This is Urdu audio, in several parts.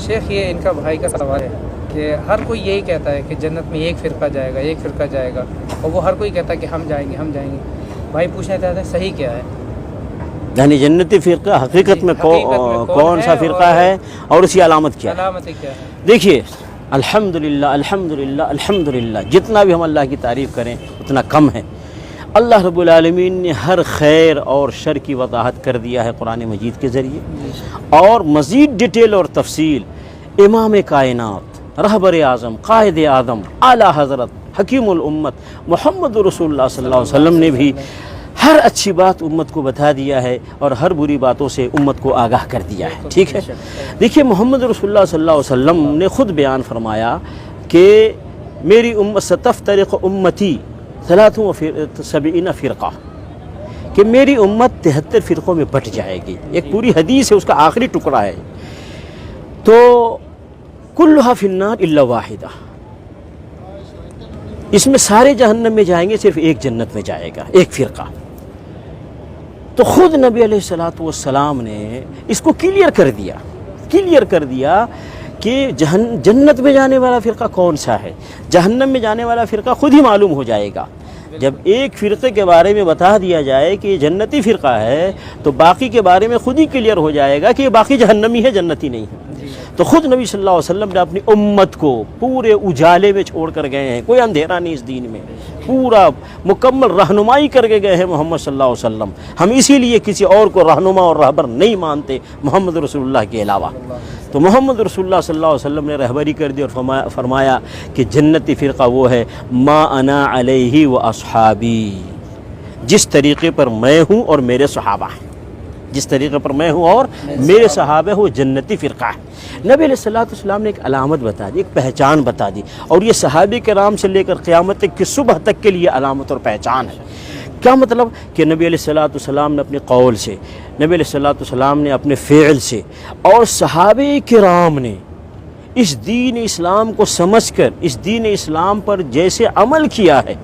شیخ یہ ان کا بھائی کا سوال ہے کہ ہر کوئی یہی کہتا ہے کہ جنت میں ایک فرقہ جائے گا، ایک فرقہ جائے گا، اور وہ ہر کوئی کہتا ہے کہ ہم جائیں گے ہم جائیں گے۔ بھائی پوچھنا چاہتے ہیں صحیح کیا ہے؟ یعنی جنتی فرقہ حقیقت میں کون سا فرقہ ہے اور اس کی علامت کیا ہے؟ علامتیں کیا ہے؟ دیکھیے الحمدللہ الحمدللہ الحمدللہ، جتنا بھی ہم اللہ کی تعریف کریں اتنا کم ہے۔ اللہ رب العالمین نے ہر خیر اور شر کی وضاحت کر دیا ہے قرآن مجید کے ذریعے، اور مزید ڈیٹیل اور تفصیل امام کائنات، رہبر اعظم، قائد اعظم، اعلیٰ حضرت، حکیم الامت محمد رسول اللہ صلی اللہ علیہ وسلم نے بھی ہر اچھی بات امت کو بتا دیا ہے اور ہر بری باتوں سے امت کو آگاہ کر دیا ہے۔ ٹھیک ہے، دیکھیے محمد رسول اللہ صلی اللہ علیہ وسلم نے خود بیان فرمایا کہ میری امت ستفترق امتی 73 فرقہ، کہ میری امت 73 فرقوں میں بٹ جائے گی۔ ایک پوری حدیث ہے، اس کا آخری ٹکڑا ہے، تو کلھا فی النار الا واحدہ، اس میں سارے جہنم میں جائیں گے، صرف ایک جنت میں جائے گا، ایک فرقہ۔ تو خود نبی علیہ الصلوۃ والسلام نے اس کو کلیئر کر دیا کہ جنت میں جانے والا فرقہ کون سا ہے، جہنم میں جانے والا فرقہ خود ہی معلوم ہو جائے گا۔ جب ایک فرقے کے بارے میں بتا دیا جائے کہ یہ جنتی فرقہ ہے تو باقی کے بارے میں خود ہی کلیئر ہو جائے گا کہ یہ باقی جہنمی ہے، جنتی نہیں ہے۔ تو خود نبی صلی اللہ علیہ وسلم نے اپنی امت کو پورے اجالے میں چھوڑ کر گئے ہیں، کوئی اندھیرا نہیں اس دین میں، پورا مکمل رہنمائی کر کے گئے ہیں محمد صلی اللہ علیہ وسلم۔ ہم اسی لیے کسی اور کو رہنما اور رہبر نہیں مانتے محمد رسول اللہ کے علاوہ۔ تو محمد رسول اللہ صلی اللہ علیہ وسلم نے رہبری کر دی اور فرمایا کہ جنتی فرقہ وہ ہے ما انا علیہ و اصحابی، جس طریقے پر میں ہوں اور میرے صحابہ ہیں، جس طریقے پر میں ہوں اور میرے صحابہ وہ جنتی فرقہ ہے۔ نبی علیہ الصلوۃ والسلام نے ایک علامت بتا دی، ایک پہچان بتا دی، اور یہ صحابہ کرام سے لے کر قیامت کی صبح تک کے لیے علامت اور پہچان ہے۔ کیا مطلب؟ کہ نبی علیہ الصلوۃ والسلام نے اپنے قول سے، نبی علیہ الصلوۃ والسلام نے اپنے فعل سے، اور صحابہ کرام نے اس دین اسلام کو سمجھ کر اس دین اسلام پر جیسے عمل کیا ہے،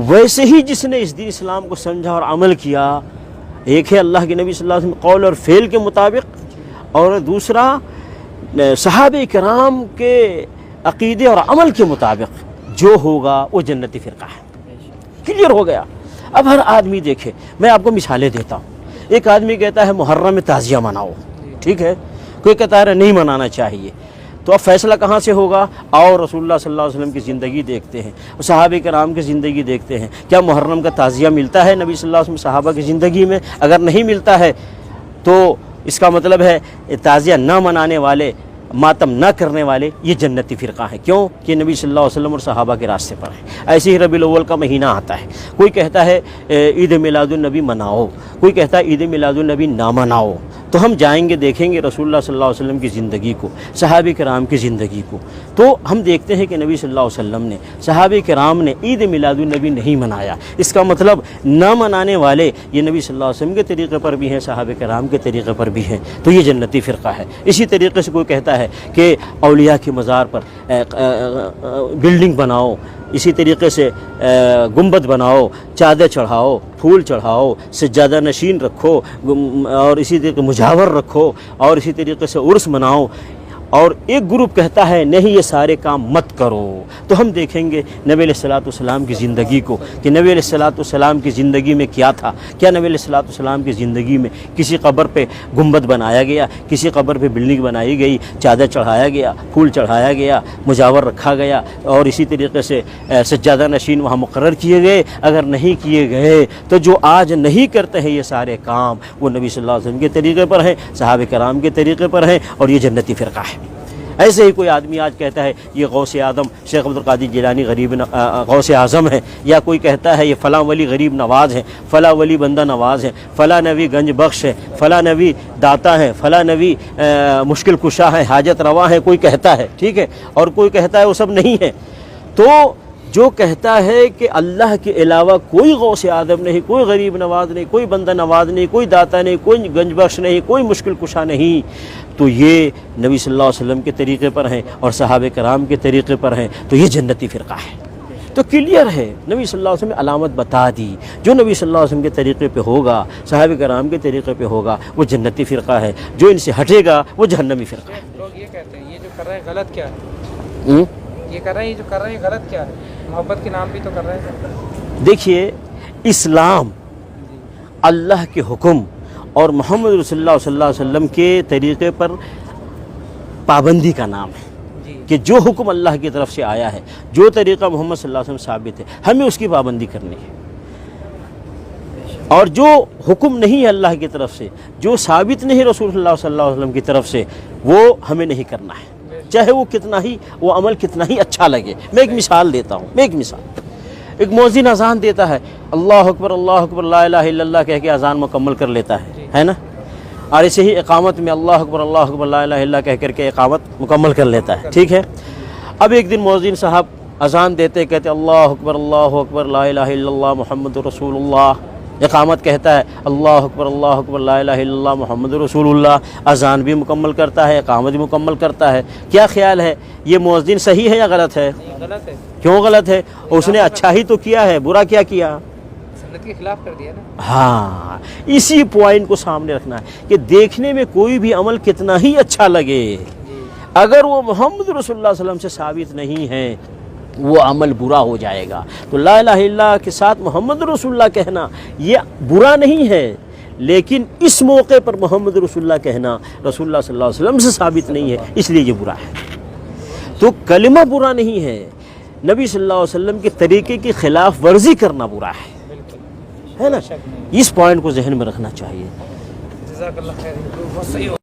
ویسے ہی جس نے اس دین اسلام کو سمجھا اور عمل کیا، ایک ہے اللہ کے نبی صلی اللہ علیہ وسلم قول اور فعل کے مطابق، اور دوسرا صحابہ کرام کے عقیدے اور عمل کے مطابق جو ہوگا وہ جنتی فرقہ ہے۔ کلیئر ہو گیا۔ اب ہر آدمی دیکھے، میں آپ کو مثالیں دیتا ہوں۔ ایک آدمی کہتا ہے محرم میں تعزیہ مناؤ، ٹھیک ہے، کوئی کہتا ہے نہیں منانا چاہیے، تو اب فیصلہ کہاں سے ہوگا؟ اور رسول اللہ صلی اللہ علیہ وسلم کی زندگی دیکھتے ہیں، صحابہ کرام کی زندگی دیکھتے ہیں، کیا محرم کا تعزیہ ملتا ہے نبی صلی اللہ علیہ وسلم صحابہ کی زندگی میں؟ اگر نہیں ملتا ہے تو اس کا مطلب ہے تعزیہ نہ منانے والے، ماتم نہ کرنے والے یہ جنتی فرقہ ہیں۔ کیوں؟ کہ نبی صلی اللہ علیہ وسلم اور صحابہ کے راستے پر ہیں۔ ایسے ہی ربیع الاول کا مہینہ آتا ہے، کوئی کہتا ہے عید میلاد النبی مناؤ، کوئی کہتا ہے عید میلاد النبی نہ مناؤ۔ تو ہم جائیں گے، دیکھیں گے رسول اللہ صلی اللہ علیہ وسلم کی زندگی کو، صحابہ کرام کی زندگی کو، تو ہم دیکھتے ہیں کہ نبی صلی اللہ علیہ وسلم نے، صحابہ کرام نے عید میلاد النبی نہیں منایا۔ اس کا مطلب نہ منانے والے یہ نبی صلی اللہ علیہ وسلم کے طریقے پر بھی ہیں، صحابہ کرام کے طریقے پر بھی ہیں، تو یہ جنتی فرقہ ہے۔ اسی طریقے سے کوئی کہتا ہے کہ اولیاء کے مزار پر بلڈنگ بناؤ، اسی طریقے سے گنبد بناؤ، چادر چڑھاؤ، پھول چڑھاؤ، سجادہ نشین رکھو، اور اسی طریقے مجاور رکھو، اور اسی طریقے سے عرس مناؤ، اور ایک گروپ کہتا ہے نہیں یہ سارے کام مت کرو۔ تو ہم دیکھیں گے نبی علیہ الصلوۃ والسلام کی زندگی کو کہ نبی علیہ الصلوۃ والسلام کی زندگی میں کیا تھا۔ کیا نبی علیہ الصلوۃ والسلام کی زندگی میں کسی قبر پہ گنبد بنایا گیا، کسی قبر پہ بلڈنگ بنائی گئی، چادر چڑھایا گیا، پھول چڑھایا گیا، مجاور رکھا گیا، اور اسی طریقے سے سجادہ نشین وہاں مقرر کیے گئے؟ اگر نہیں کیے گئے تو جو آج نہیں کرتے ہیں یہ سارے کام وہ نبی صلی اللہ علیہ وسلم کے طریقے پر ہیں، صحابہ کرام کے طریقے پر ہیں، اور یہ جنتی فرقہ ہے۔ ایسے ہی کوئی آدمی آج کہتا ہے یہ غوث اعظم شیخ عبد القادر جیلانی غوث اعظم ہے، یا کوئی کہتا ہے یہ فلاں ولی غریب نواز ہے، فلاں ولی بندہ نواز ہے، فلاں نبی گنج بخش ہے، فلاں نبی داتا ہے، فلاں نبی مشکل کشا ہے، حاجت روا ہے، کوئی کہتا ہے، ٹھیک ہے، اور کوئی کہتا ہے وہ سب نہیں ہے۔ تو جو کہتا ہے کہ اللہ کے علاوہ کوئی غوث اعظم نہیں، کوئی غریب نواز نہیں، کوئی بندہ نواز نہیں، کوئی داتا نہیں، کوئی گنج بخش نہیں، کوئی مشکل کشا نہیں، تو یہ نبی صلی اللہ علیہ وسلم کے طریقے پر ہیں اور صحابہ کرام کے طریقے پر ہیں، تو یہ جنتی فرقہ ہے۔ تو کلیئر ہے، نبی صلی اللہ علیہ وسلم نے علامت بتا دی، جو نبی صلی اللہ علیہ وسلم کے طریقے پہ ہوگا، صحابہ کرام کے طریقے پہ ہوگا، وہ جنتی فرقہ ہے، جو ان سے ہٹے گا وہ جہنمی فرقہ ہے۔ لوگ یہ کہتے ہیں یہ جو کر رہے ہیں غلط کیا ہے، یہ کر رہے ہیں، یہ جو کر رہے ہیں غلط کیا ہے، محبت کے نام بھی تو کر رہے ہیں۔ دیکھیے اسلام اللہ کے حکم اور محمد رسول اللہ صلی اللہ علیہ وسلم کے طریقے پر پابندی کا نام ہے، کہ جو حکم اللہ کی طرف سے آیا ہے، جو طریقہ محمد صلی اللہ علیہ وسلم ثابت ہے، ہمیں اس کی پابندی کرنی ہے، اور جو حکم نہیں ہے اللہ کی طرف سے، جو ثابت نہیں رسول اللہ صلی اللہ علیہ وسلم کی طرف سے، وہ ہمیں نہیں کرنا ہے، چاہے وہ کتنا ہی وہ عمل کتنا ہی اچھا لگے۔ میں ایک مثال دیتا ہوں، ایک مؤذن اذان دیتا ہے، اللہ اکبر لا الہ الا اللہ کہہ کے اذان مکمل کر لیتا ہے نا، اور ایسے ہی اقامت میں اللہ اکبر لا الہ الا اللہ کہہ کر کے اقامت مکمل کر لیتا ہے، ٹھیک ہے۔ اب ایک دن مؤذن صاحب اذان دیتے کہتے اللہ اکبر لا الہ الا اللہ محمد رسول اللہ، اقامت کہتا ہے اللہ اکبر لا الہ الا اللہ محمد رسول اللہ، اذان بھی مکمل کرتا ہے، اقامت بھی مکمل کرتا ہے۔ کیا خیال ہے یہ مؤذن صحیح ہے یا غلط ہے؟ غلط ہے، کیوں غلط ہے؟ اس نے اچھا ہی تو کیا ہے، برا کیا کیا؟ سنت کے خلاف کر دیا نا۔ ہاں، اسی پوائنٹ کو سامنے رکھنا ہے کہ دیکھنے میں کوئی بھی عمل کتنا ہی اچھا لگے، اگر وہ محمد رسول اللہ صلی اللہ علیہ وسلم سے ثابت نہیں ہے وہ عمل برا ہو جائے گا۔ تو لا الہ الا اللہ کے ساتھ محمد رسول اللہ کہنا یہ برا نہیں ہے، لیکن اس موقع پر محمد رسول اللہ کہنا رسول اللہ صلی اللہ علیہ وسلم سے ثابت نہیں ہے، اس لیے یہ برا ہے۔ تو کلمہ برا نہیں ہے، نبی صلی اللہ علیہ وسلم کے طریقے کی خلاف ورزی کرنا برا ہے نا، اس پوائنٹ کو ذہن میں رکھنا چاہیے۔ جزاک اللہ خیر، بہت صحیح ہو